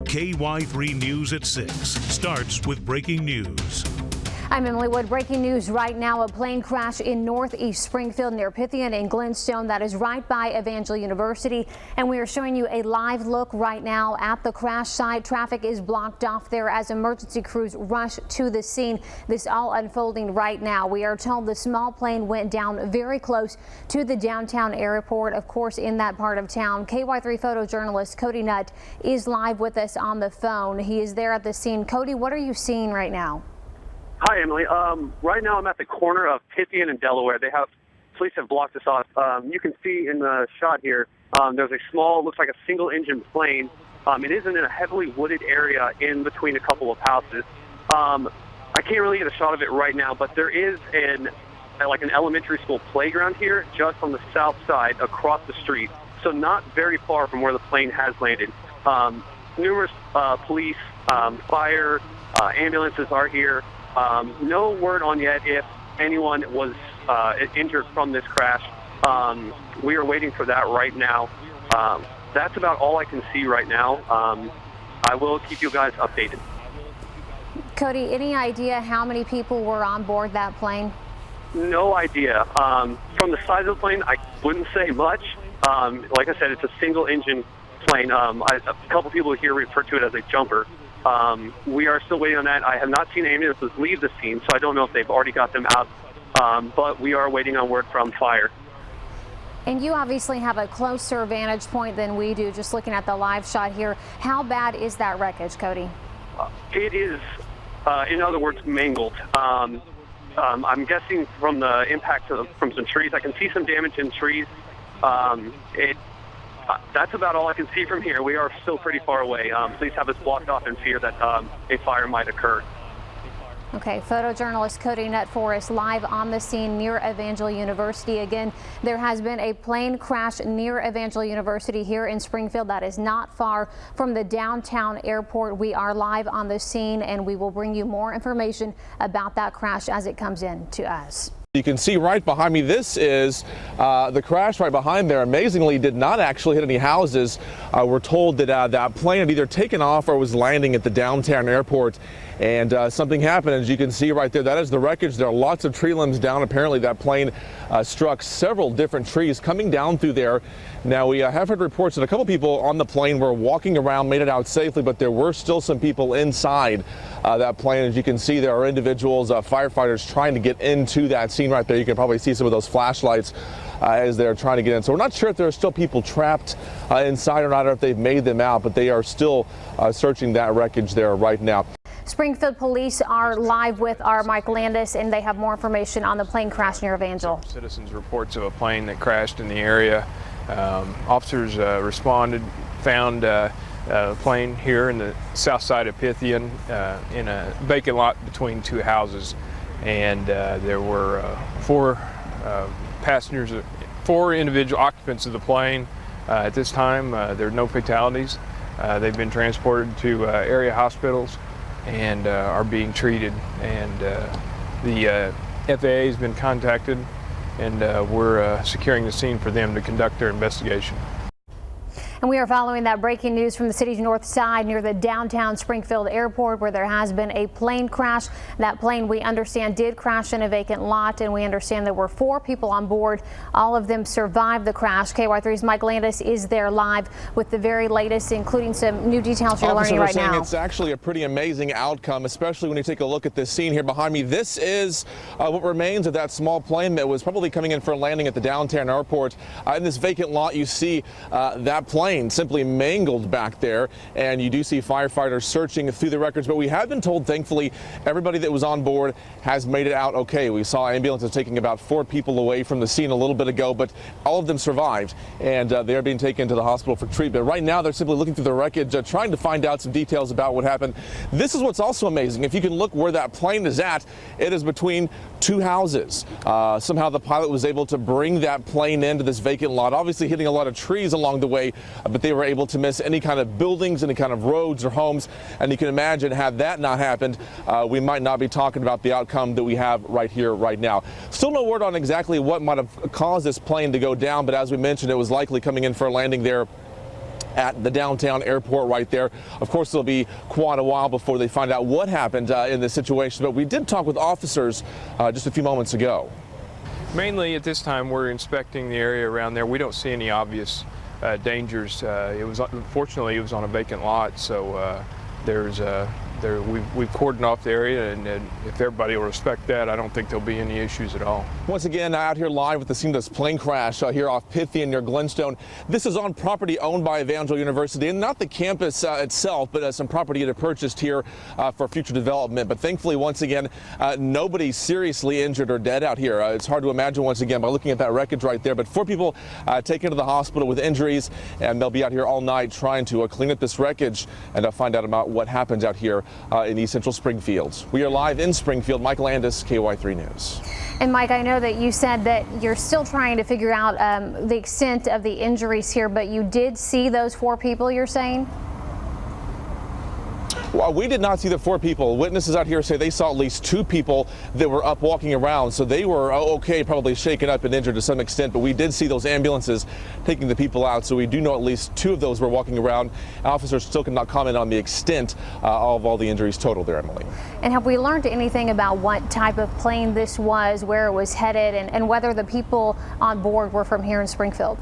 KY3 News at 6 starts with breaking news. I'm Emily Wood. Breaking news right now. A plane crash in northeast Springfield near Pythian and Glenstone. That is right by Evangel University. And we are showing you a live look right now at the crash site. Traffic is blocked off there as emergency crews rush to the scene. This all unfolding right now. We are told the small plane went down very close to the downtown airport, of course, in that part of town. KY3 photojournalist Cody Nutt is live with us on the phone. He is there at the scene. Cody, what are you seeing right now? Hi, Emily. Right now I'm at the corner of Pythian and Delaware. Police have blocked us off. You can see in the shot here, there's a small, looks like a single-engine plane. It is in a heavily wooded area in between a couple of houses. I can't really get a shot of it right now, but there is an elementary school playground here just on the south side across the street, so not very far from where the plane has landed. Numerous police, fire, ambulances are here. No word on yet if anyone was injured from this crash. We are waiting for that right now. That's about all I can see right now. I will keep you guys updated. Cody, any idea how many people were on board that plane? No idea. From the size of the plane, I wouldn't say much. Like I said, it's a single-engine plane. A couple people here refer to it as a jumper. We are still waiting on that. I have not seen ambulances leave the scene, so I don't know if they've already got them out, but we are waiting on word from fire. And you obviously have a closer vantage point than we do, just looking at the live shot here. How bad is that wreckage, Cody? It is, in other words, mangled. I'm guessing from the impact from some trees. I can see some damage in trees. That's about all I can see from here. We are still pretty far away. Police have us blocked off in fear that a fire might occur. Okay, photojournalist Cody Nutt for us live on the scene near Evangel University. Again, there has been a plane crash near Evangel University here in Springfield. That is not far from the downtown airport. We are live on the scene, and we will bring you more information about that crash as it comes in to us. You can see right behind me, this is the crash right behind there. Amazingly, did not actually hit any houses. We're told that that plane had either taken off or was landing at the downtown airport, and something happened. As you can see right there, that is the wreckage. There are lots of tree limbs down. Apparently that plane struck several different trees coming down through there. Now, we have heard reports that a couple people on the plane were walking around, made it out safely, but there were still some people inside that plane. As you can see, there are individuals, firefighters trying to get into that scene right there. You can probably see some of those flashlights as they're trying to get in. So we're not sure if there are still people trapped inside or not, or if they've made them out, but they are still searching that wreckage there right now. Springfield police are live with our Mike Landis, and they have more information on the plane crash near Evangel. Citizens reports of a plane that crashed in the area. Officers responded, found a plane here in the south side of Pythian in a vacant lot between two houses, and there were four individual occupants of the plane. At this time, there are no fatalities. They've been transported to area hospitals and are being treated, and the FAA has been contacted, and we're securing the scene for them to conduct their investigation. And we are following that breaking news from the city's north side near the downtown Springfield airport, where there has been a plane crash. That plane, we understand, did crash in a vacant lot, and we understand there were 4 people on board. All of them survived the crash. KY3's Mike Landis is there live with the very latest, including some new details you're learning right now. It's actually a pretty amazing outcome, especially when you take a look at this scene here behind me. This is what remains of that small plane that was probably coming in for a landing at the downtown airport. In this vacant lot, you see that plane simply mangled back there, and you do see firefighters searching through the records, but we have been told, thankfully, everybody that was on board has made it out okay. We saw ambulances taking about 4 people away from the scene a little bit ago, but all of them survived, and they are being taken to the hospital for treatment. Right now, they're simply looking through the wreckage, trying to find out some details about what happened. This is what's also amazing. If you can look where that plane is at, it is between 2 houses. Somehow the pilot was able to bring that plane into this vacant lot, obviously hitting a lot of trees along the way, but they were able to miss any kind of buildings, any kind of roads or homes. And you can imagine, had that not happened, we might not be talking about the outcome that we have right here, right now. Still no word on exactly what might have caused this plane to go down, but as we mentioned, it was likely coming in for a landing there at the downtown airport right there. Of course, it'll be quite a while before they find out what happened in this situation, but we did talk with officers just a few moments ago. Mainly at this time, we're inspecting the area around there. We don't see any obvious dangers. Unfortunately, it was on a vacant lot, so we've cordoned off the area, and if everybody will respect that, I don't think there'll be any issues at all. Once again, out here live with the scene of this plane crash here off Pythian near Glenstone. This is on property owned by Evangel University, and not the campus itself, but some property it had purchased here for future development. But thankfully, once again, nobody seriously injured or dead out here. It's hard to imagine, once again, by looking at that wreckage right there. But 4 people taken to the hospital with injuries, and they'll be out here all night trying to clean up this wreckage and find out about what happens out here in East Central Springfield. We are live in Springfield. Mike Landis, KY3 News. And Mike, I know that you said that you're still trying to figure out the extent of the injuries here, but you did see those 4 people, you're saying? Well, we did not see the 4 people. Witnesses out here say they saw at least 2 people that were up walking around, so they were okay, probably shaken up and injured to some extent, but we did see those ambulances taking the people out, so we do know at least 2 of those were walking around. Officers still cannot comment on the extent of all the injuries total there, Emily. And have we learned anything about what type of plane this was, where it was headed, and whether the people on board were from here in Springfield?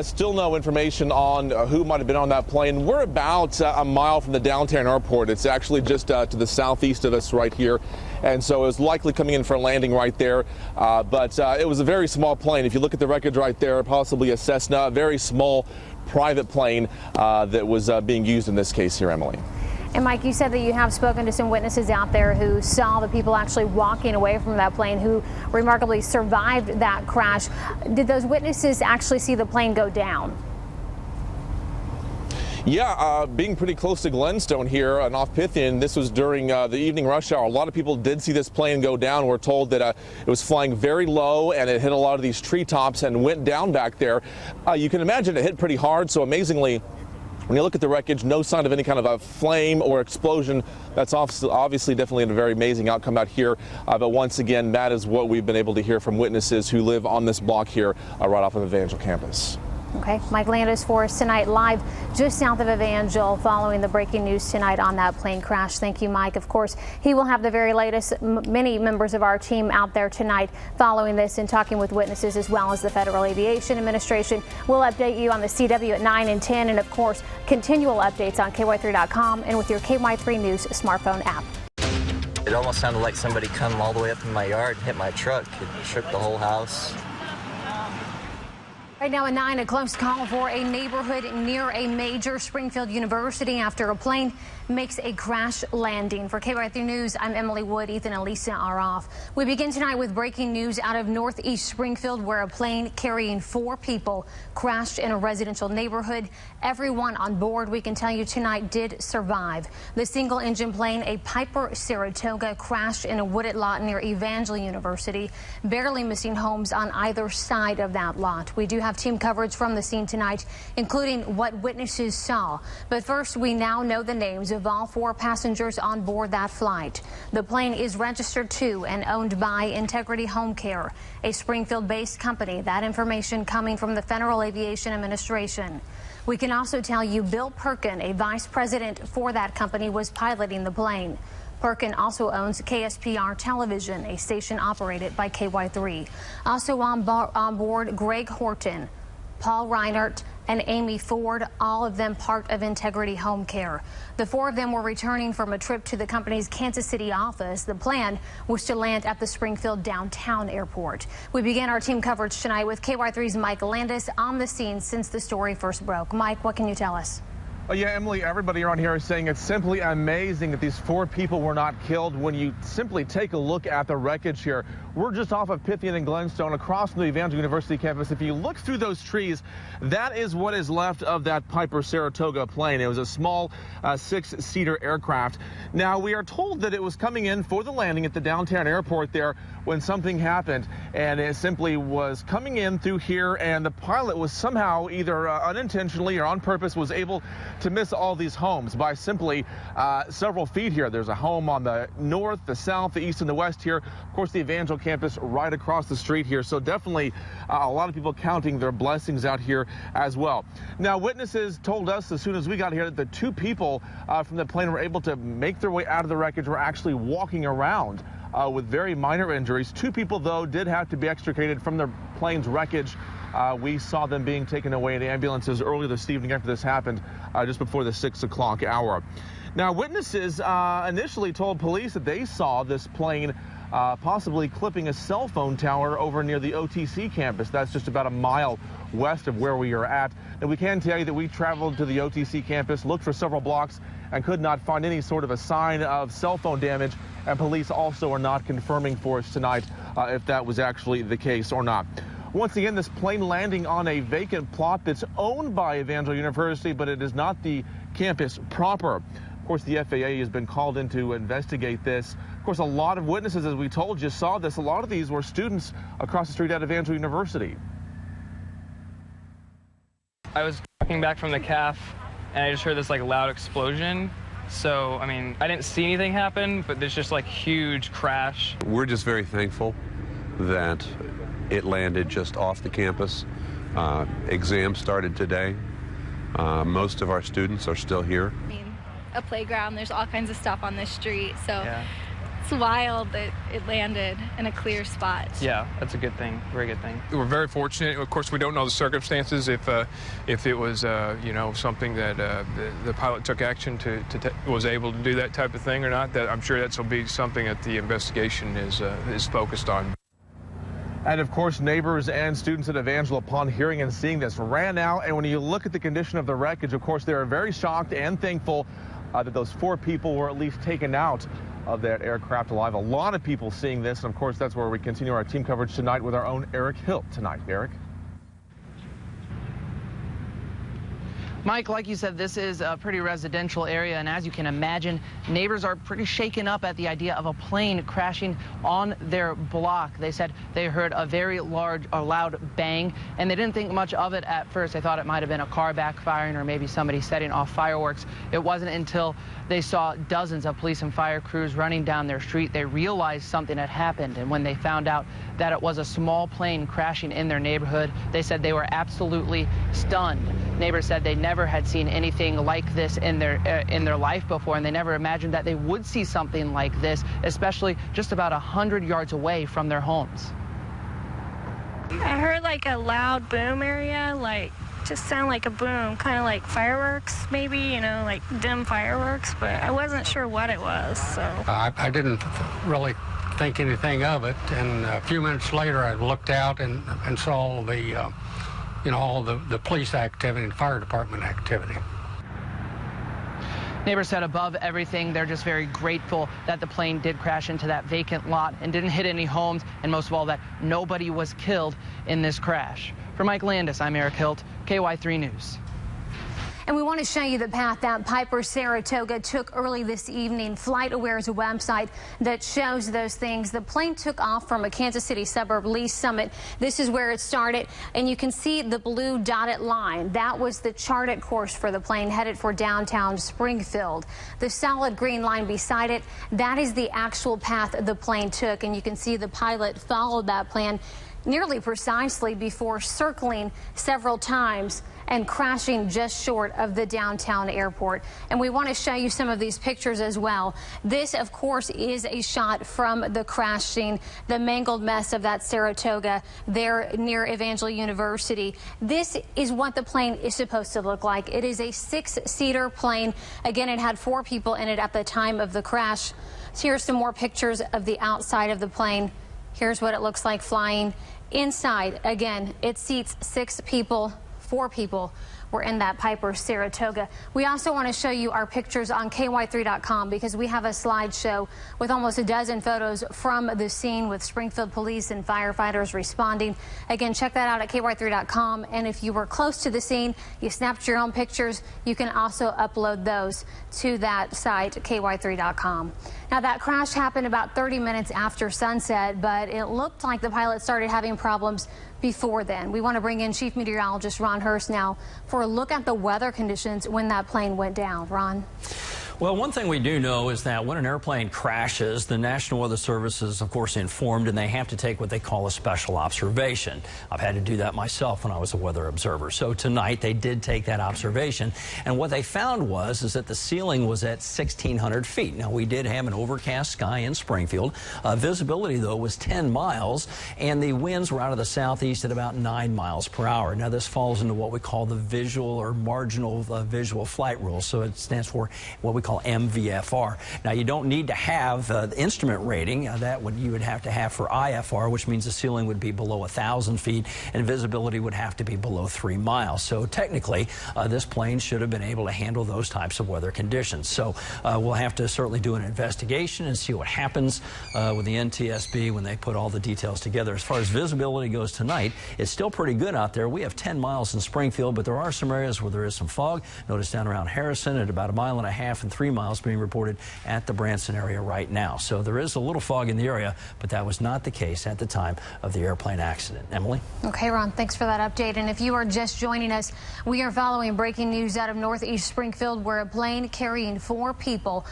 Still no information on who might have been on that plane. We're about a mile from the downtown airport. It's actually just to the southeast of us right here. And so it was likely coming in for a landing right there. But it was a very small plane. If you look at the wreckage right there, possibly a Cessna, a very small private plane that was being used in this case here, Emily. And Mike, you said that you have spoken to some witnesses out there who saw the people actually walking away from that plane who remarkably survived that crash. Did those witnesses actually see the plane go down? Yeah, being pretty close to Glenstone here and off Pythian, this was during the evening rush hour. A lot of people did see this plane go down. We're told that it was flying very low and it hit a lot of these treetops and went down back there. You can imagine it hit pretty hard, so amazingly, when you look at the wreckage, no sign of any kind of a flame or explosion. That's obviously definitely a very amazing outcome out here. But once again, that is what we've been able to hear from witnesses who live on this block here right off of Evangel campus. Okay, Mike Landis for us tonight, live just south of Evangel, following the breaking news tonight on that plane crash. Thank you, Mike. Of course, he will have the very latest. Many members of our team out there tonight following this and talking with witnesses, as well as the Federal Aviation Administration. We'll update you on the CW at 9 and 10, and of course, continual updates on KY3.com and with your KY3 News smartphone app. It almost sounded like somebody come all the way up in my yard and hit my truck. It shook the whole house. Right now at 9, a close call for a neighborhood near a major Springfield university after a plane makes a crash landing. For KY3 News, I'm Emily Wood. Ethan and Lisa are off. We begin tonight with breaking news out of Northeast Springfield, where a plane carrying 4 people crashed in a residential neighborhood. Everyone on board, we can tell you tonight, did survive. The single-engine plane, a Piper Saratoga, crashed in a wooded lot near Evangel University, barely missing homes on either side of that lot. We do have team coverage from the scene tonight, including what witnesses saw. But first, we now know the names of all 4 passengers on board that flight. The plane is registered to and owned by Integrity Home Care, a Springfield-based company. That information coming from the Federal Aviation Administration. We can also tell you Bill Perkin, a vice president for that company, was piloting the plane. Perkin also owns KSPR Television, a station operated by KY3. Also on board, Greg Horton, Paul Reinert, and Amy Ford, all of them part of Integrity Home Care. The 4 of them were returning from a trip to the company's Kansas City office. The plan was to land at the Springfield downtown airport. We began our team coverage tonight with KY3's Mike Landis on the scene since the story first broke. Mike, what can you tell us? Yeah, Emily, everybody around here is saying it's simply amazing that these 4 people were not killed. When you simply take a look at the wreckage here, we're just off of Pythian and Glenstone across from the Evangel University campus. If you look through those trees, that is what is left of that Piper Saratoga plane. It was a small 6-seater aircraft. Now, we are told that it was coming in for the landing at the downtown airport there when something happened, and it simply was coming in through here, and the pilot was somehow either unintentionally or on purpose was able to miss all these homes by simply several feet here. There's a home on the north, the south, the east, and the west here. Of course, the Evangel campus right across the street here. So definitely a lot of people counting their blessings out here as well. Now, witnesses told us as soon as we got here that the two people from the plane were able to make their way out of the wreckage, were actually walking around with very minor injuries. Two people, though, did have to be extricated from their plane's wreckage. We saw them being taken away in ambulances earlier this evening after this happened, just before the 6 o'clock hour. Now, witnesses initially told police that they saw this plane possibly clipping a cell phone tower over near the OTC campus. That's just about a mile west of where we are at. And we can tell you that we traveled to the OTC campus, looked for several blocks, and could not find any sort of a sign of cell phone damage. And police also are not confirming for us tonight if that was actually the case or not. Once again, this plane landing on a vacant plot that's owned by Evangel University, but it is not the campus proper. Of course, the FAA has been called in to investigate this. Of course, a lot of witnesses, as we told you, saw this. A lot of these were students across the street at Evangel University. I was walking back from the CAF, and I just heard this loud explosion. So, I mean, I didn't see anything happen, but there's just huge crash. We're just very thankful that it landed just off the campus. Exams started today. Most of our students are still here. I mean, a playground, there's all kinds of stuff on this street, so yeah. It's wild that it landed in a clear spot. Yeah, that's a good thing, very good thing. We're very fortunate. Of course, we don't know the circumstances, if it was, something that the pilot took action was able to do that type of thing or not. That I'm sure that will be something that the investigation is focused on. And of course, neighbors and students at Evangel, upon hearing and seeing this, ran out. And when you look at the condition of the wreckage, of course, they are very shocked and thankful that those 4 people were at least taken out of that aircraft alive. A lot of people seeing this, and of course, that's where we continue our team coverage tonight with our own Eric Hilt tonight. Eric? Mike, like you said, this is a pretty residential area, and as you can imagine, neighbors are pretty shaken up at the idea of a plane crashing on their block. They said they heard a very loud bang, and they didn't think much of it at first. They thought it might have been a car backfiring or maybe somebody setting off fireworks. It wasn't until they saw dozens of police and fire crews running down their street they realized something had happened, and when they found out that it was a small plane crashing in their neighborhood, they said they were absolutely stunned. Neighbors said they never had seen anything like this in their life before, and they never imagined that they would see something like this, especially just about 100 yards away from their homes. I heard a loud boom area, just sound like a boom, kind of like fireworks maybe, dim fireworks, but I wasn't sure what it was, so. I didn't really think anything of it, and a few minutes later I looked out and saw the all the police activity and fire department activity. Neighbors said above everything, they're just very grateful that the plane did crash into that vacant lot and didn't hit any homes, and most of all, that nobody was killed in this crash. For Mike Landis, I'm Eric Hilt, KY3 News. And we want to show you the path that Piper Saratoga took early this evening. FlightAware's a website that shows those things. The plane took off from a Kansas City suburb, Lee Summit. This is where it started, and you can see the blue dotted line. That was the charted course for the plane headed for downtown Springfield. The solid green line beside it, that is the actual path the plane took, and you can see the pilot followed that plan nearly precisely before circling several times and crashing just short of the downtown airport. And we want to show you some of these pictures as well. This, of course, is a shot from the crash scene, the mangled mess of that Saratoga there near Evangel University. This is what the plane is supposed to look like. It is a 6-seater plane. Again, it had 4 people in it at the time of the crash. So here's some more pictures of the outside of the plane. Here's what it looks like flying. Inside, again, it seats 6 people. 4 people were in that Piper Saratoga. We also want to show you our pictures on KY3.com because we have a slideshow with almost a dozen photos from the scene with Springfield police and firefighters responding. Again, check that out at KY3.com. And if you were close to the scene, you snapped your own pictures, you can also upload those to that site, KY3.com. Now, that crash happened about 30 minutes after sunset, but it looked like the pilot started having problems before then. We want to bring in Chief Meteorologist Ron Hurst now for a look at the weather conditions when that plane went down. Ron? Well, one thing we do know is that when an airplane crashes, the National Weather Service is, of course, informed, and they have to take what they call a special observation. I've had to do that myself when I was a weather observer. So tonight they did take that observation, and what they found is that the ceiling was at 1,600 feet. Now, we did have an overcast sky in Springfield. Visibility, though, was 10 miles, and the winds were out of the southeast at about 9 miles per hour. Now, this falls into what we call the visual or marginal visual flight rule, so it stands for what we call MVFR. Now, you don't need to have the instrument rating. You would have to have for IFR, which means the ceiling would be below 1,000 feet and visibility would have to be below 3 miles. So technically, this plane should have been able to handle those types of weather conditions. So we'll have to certainly do an investigation and see what happens with the NTSB when they put all the details together. As far as visibility goes tonight, it's still pretty good out there. We have 10 miles in Springfield, but there are some areas where there is some fog. Notice down around Harrison at about 1.5 miles and 3 miles being reported at the Branson area right now. So there is a little fog in the area, but that was not the case at the time of the airplane accident. Emily? Okay, Ron, thanks for that update. And if you are just joining us, we are following breaking news out of Northeast Springfield, where a plane carrying four people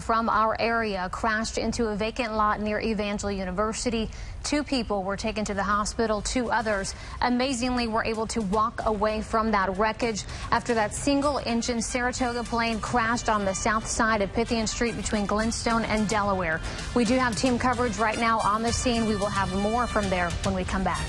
from our area crashed into a vacant lot near Evangel University. 2 people were taken to the hospital. 2 others, amazingly, were able to walk away from that wreckage after that single-engine Saratoga plane crashed on the south side of Pythian Street between Glenstone and Delaware. We do have team coverage right now on the scene. We will have more from there when we come back.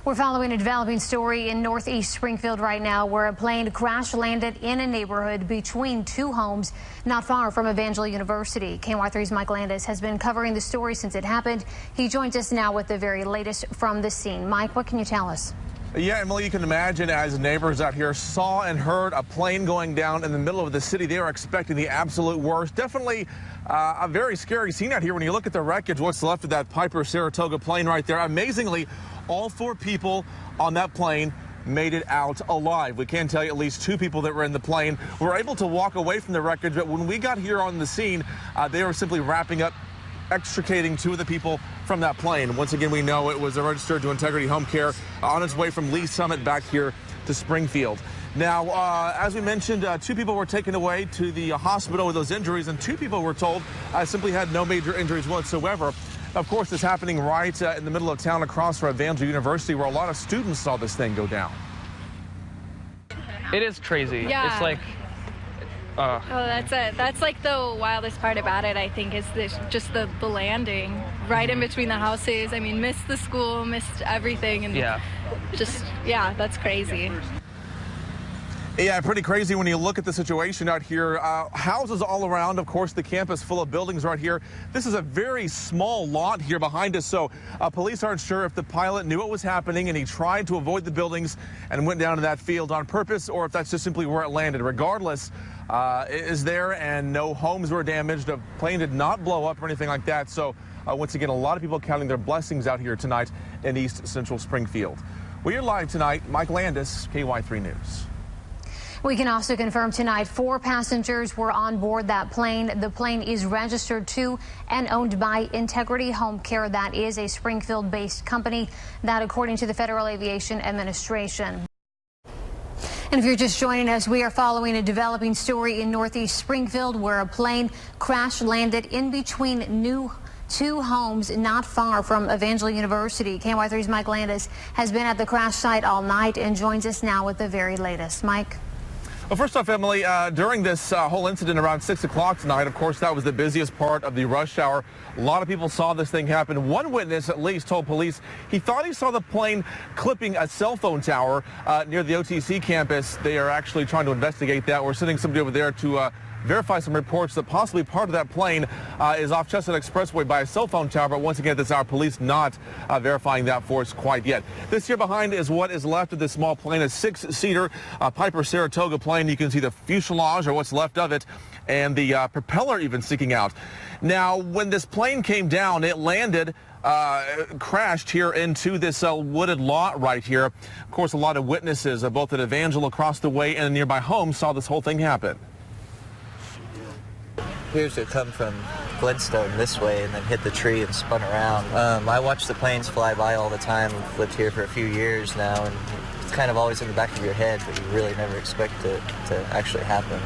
We're following a developing story in Northeast Springfield right now, where a plane crash landed in a neighborhood between 2 homes not far from Evangel University. KY3's Mike Landis has been covering the story since it happened. He joins us now with the very latest from the scene. Mike, what can you tell us? Yeah, Emily, you can imagine as neighbors out here saw and heard a plane going down in the middle of the city, they were expecting the absolute worst. Definitely a very scary scene out here when you look at the wreckage, what's left of that Piper Saratoga plane right there. Amazingly, all 4 people on that plane made it out alive. We can tell you at least 2 people that were in the plane were able to walk away from the wreckage, but when we got here on the scene, they were simply wrapping up, extricating 2 of the people from that plane. Once again, we know it was registered to Integrity Home Care on its way from Lee Summit back here to Springfield. Now, as we mentioned, 2 people were taken away to the hospital with those injuries, and 2 people were told simply had no major injuries whatsoever. Of course, it's happening right in the middle of town across from Evangel University, where a lot of students saw this thing go down. It is crazy. Yeah. It's like... Oh, that's it. That's like the wildest part about it, I think, is just the landing right in between the houses. I mean, missed the school, missed everything, and that's crazy. Yeah, pretty crazy when you look at the situation out here. Houses all around, of course, the campus full of buildings right here. This is a very small lot here behind us, so police aren't sure if the pilot knew what was happening and he tried to avoid the buildings and went down to that field on purpose, or if that's just simply where it landed. Regardless, it is there and no homes were damaged. The plane did not blow up or anything like that. So once again, a lot of people counting their blessings out here tonight in East Central Springfield. We are live tonight. Mike Landis, KY3 News. We can also confirm tonight 4 passengers were on board that plane. The plane is registered to and owned by Integrity Home Care. That is a Springfield-based company, that according to the Federal Aviation Administration. And if you're just joining us, we are following a developing story in Northeast Springfield, where a plane crash landed in between 2 homes not far from Evangel University. KY3's Mike Landis has been at the crash site all night and joins us now with the very latest. Mike? Well, first off, Emily, during this whole incident around 6 o'clock tonight, of course, that was the busiest part of the rush hour. A lot of people saw this thing happen. One witness, at least, told police he thought he saw the plane clipping a cell phone tower near the OTC campus. They are actually trying to investigate that. We're sending somebody over there to verify some reports that possibly part of that plane is off Chestnut Expressway by a cell phone tower. But once again, this is our police not verifying that for us quite yet. This here behind is what is left of this small plane, a 6-seater Piper Saratoga plane. You can see the fuselage, or what's left of it, and the propeller even sticking out. Now, when this plane came down, it landed crashed here into this wooded lot right here. Of course, a lot of witnesses, both at Evangel across the way and a nearby home, saw this whole thing happen. Appears to come from Glenstone this way and then hit the tree and spun around. I watch the planes fly by all the time. I've lived here for a few years now, and it's kind of always in the back of your head, but you really never expect it to actually happen.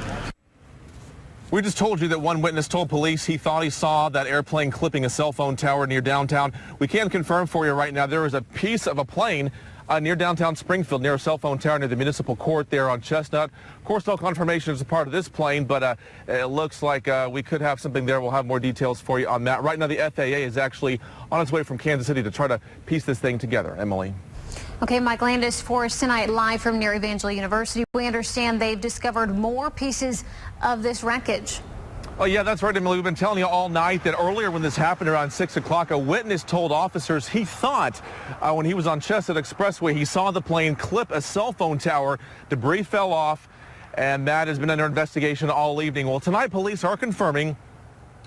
We just told you that one witness told police he thought he saw that airplane clipping a cell phone tower near downtown. We can confirm for you right now there is a piece of a plane near downtown Springfield, near a cell phone tower near the municipal court there on Chestnut. Of course, no confirmation is a part of this plane, but it looks like we could have something there. We'll have more details for you on that. Right now, the FAA is actually on its way from Kansas City to try to piece this thing together. Emily. Okay, Mike Landis for us tonight live from near Evangel University. We understand they've discovered more pieces of this wreckage. Oh, yeah, that's right, Emily. We've been telling you all night that earlier when this happened around 6 o'clock, a witness told officers he thought when he was on Chestnut Expressway, he saw the plane clip a cell phone tower. Debris fell off, and that has been under investigation all evening. Well, tonight, police are confirming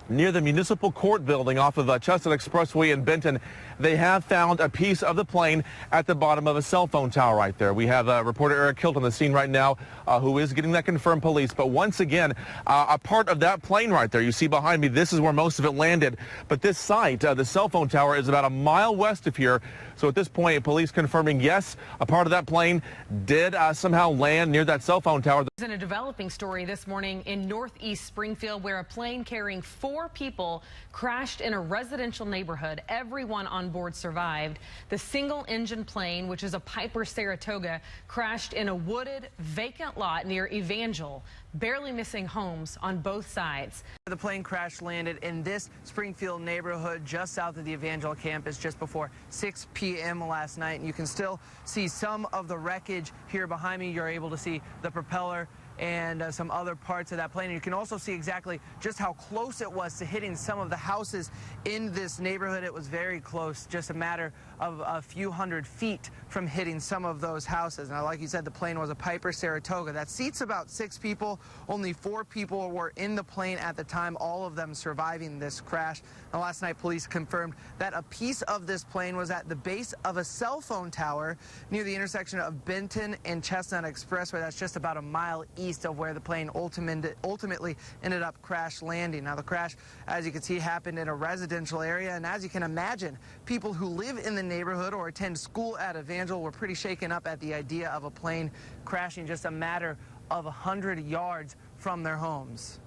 near the municipal court building off of Chestnut Expressway in Benton, they have found a piece of the plane at the bottom of a cell phone tower right there. We have reporter Eric Hilt on the scene right now who is getting that confirmed police. But once again, a part of that plane right there, you see behind me, this is where most of it landed. But this site, the cell phone tower, is about a mile west of here. So at this point, police confirming, yes, a part of that plane did somehow land near that cell phone tower. In a developing story this morning in northeast Springfield, where a plane carrying 4 people crashed in a residential neighborhood. Everyone on board survived. The single-engine plane, which is a Piper Saratoga, crashed in a wooded, vacant lot near Evangel, barely missing homes on both sides. The plane crash landed in this Springfield neighborhood just south of the Evangel campus just before 6 p.m. last night. And you can still see some of the wreckage here behind me. You're able to see the propeller and some other parts of that plane. And you can also see exactly just how close it was to hitting some of the houses in this neighborhood. It was very close, just a matter of a few hundred feet from hitting some of those houses. Now, like you said, the plane was a Piper Saratoga that seats about 6 people. Only 4 people were in the plane at the time, all of them surviving this crash. Now, last night, police confirmed that a piece of this plane was at the base of a cell phone tower near the intersection of Benton and Chestnut Expressway. That's just about a mile east of where the plane ultimately ended up crash landing. Now, the crash, as you can see, happened in a residential area, and as you can imagine, people who live in the neighborhood or attend school at Evangel were pretty shaken up at the idea of a plane crashing just a matter of 100 yards from their homes.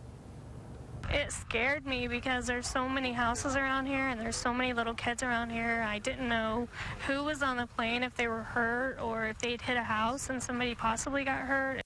It scared me because there's so many houses around here and there's so many little kids around here. I didn't know who was on the plane, if they were hurt or if they'd hit a house and somebody possibly got hurt.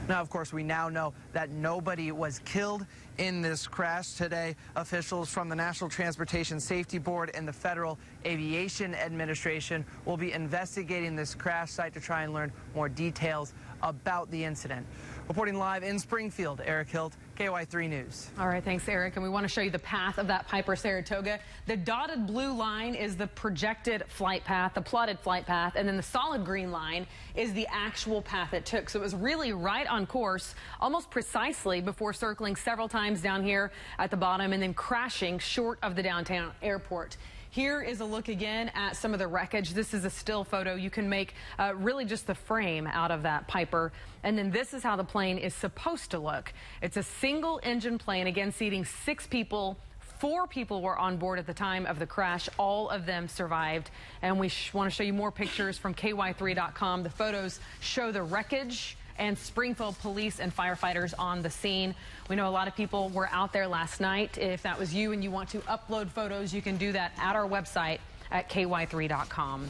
Now, of course, we now know that nobody was killed in this crash today. Officials from the National Transportation Safety Board and the Federal Aviation Administration will be investigating this crash site to try and learn more details about the incident. Reporting live in Springfield, Eric Hilt, KY3 News. All right, thanks, Eric. And we want to show you the path of that Piper Saratoga. The dotted blue line is the projected flight path, the plotted flight path, and then the solid green line is the actual path it took. So it was really right on course, almost precisely, before circling several times down here at the bottom and then crashing short of the downtown airport. Here is a look again at some of the wreckage. This is a still photo. You can make really just the frame out of that Piper. And then this is how the plane is supposed to look. It's a single engine plane, again, seating 6 people. 4 people were on board at the time of the crash. All of them survived. And we want to show you more pictures from KY3.com. The photos show the wreckage and Springfield police and firefighters on the scene. We know a lot of people were out there last night. If that was you and you want to upload photos, you can do that at our website at ky3.com.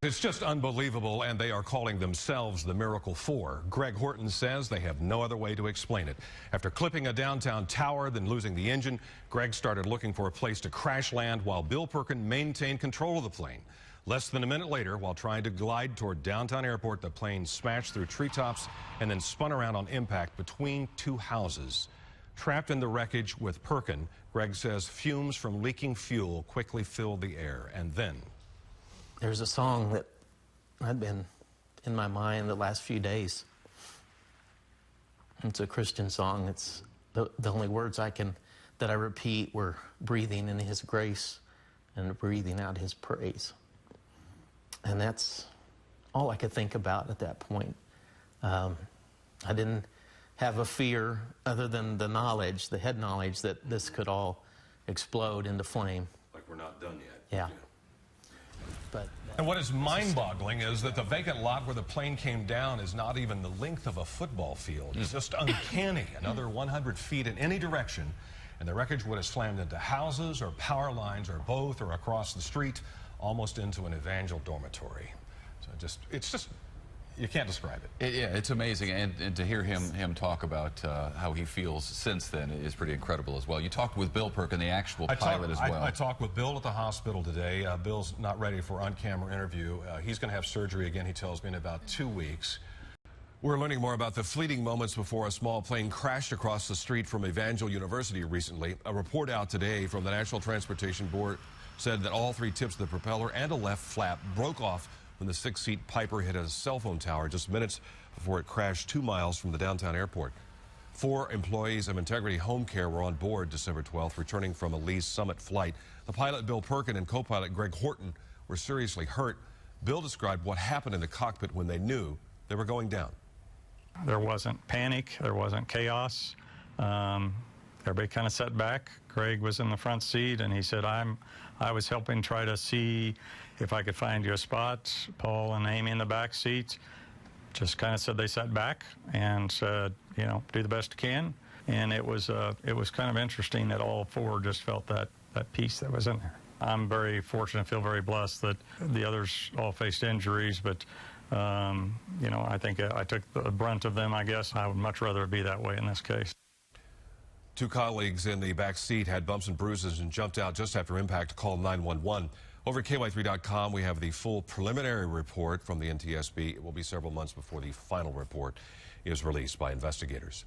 It's just unbelievable, and they are calling themselves the Miracle 4. Greg Horton says they have no other way to explain it. After clipping a downtown tower, then losing the engine, Greg started looking for a place to crash land while Bill Perkin maintained control of the plane. Less than a minute later, while trying to glide toward downtown airport, the plane smashed through treetops and then spun around on impact between 2 houses. Trapped in the wreckage with Perkin, Greg says fumes from leaking fuel quickly filled the air. And then there's a song that had been in my mind the last few days. It's a Christian song. It's the only words that I repeat were breathing in His grace and breathing out His praise. And that's all I could think about at that point. I didn't have a fear other than the knowledge, the head knowledge that this could all explode into flame. Like we're not done yet. Yeah. But and what is mind-boggling is that the vacant lot where the plane came down is not even the length of a football field. It's just uncanny. Another 100 feet in any direction, and the wreckage would have slammed into houses or power lines or both or across the street, almost into an Evangel dormitory. So it's just, you can't describe it. Yeah, it's amazing, and to hear him talk about how he feels since then is pretty incredible as well. You talked with Bill Perkin, the actual pilot, as well. I talked with Bill at the hospital today. Bill's not ready for on-camera interview. He's going to have surgery again, he tells me, in about 2 weeks. We're learning more about the fleeting moments before a small plane crashed across the street from Evangel University recently. A report out today from the National Transportation Board said that all 3 tips of the propeller and a left flap broke off when the 6-seat Piper hit a cell phone tower just minutes before it crashed 2 miles from the downtown airport. 4 employees of Integrity Home Care were on board December 12th, returning from a Lee's Summit flight. The pilot, Bill Perkin, and co-pilot Greg Horton were seriously hurt. Bill described what happened in the cockpit when they knew they were going down. There wasn't panic. There wasn't chaos. Everybody kind of sat back. Greg was in the front seat, and he said, I was helping try to see if I could find you a spot. Paul and Amy in the back seats just kind of said they sat back and said, you know, do the best you can. And it was kind of interesting that all 4 just felt that peace that was in there. I'm very fortunate, feel very blessed that the others all faced injuries, but you know, I think I took the brunt of them, I guess. I would much rather it be that way in this case. 2 colleagues in the back seat had bumps and bruises and jumped out just after impact to call 911. Over at KY3.com, we have the full preliminary report from the NTSB. It will be several months before the final report is released by investigators.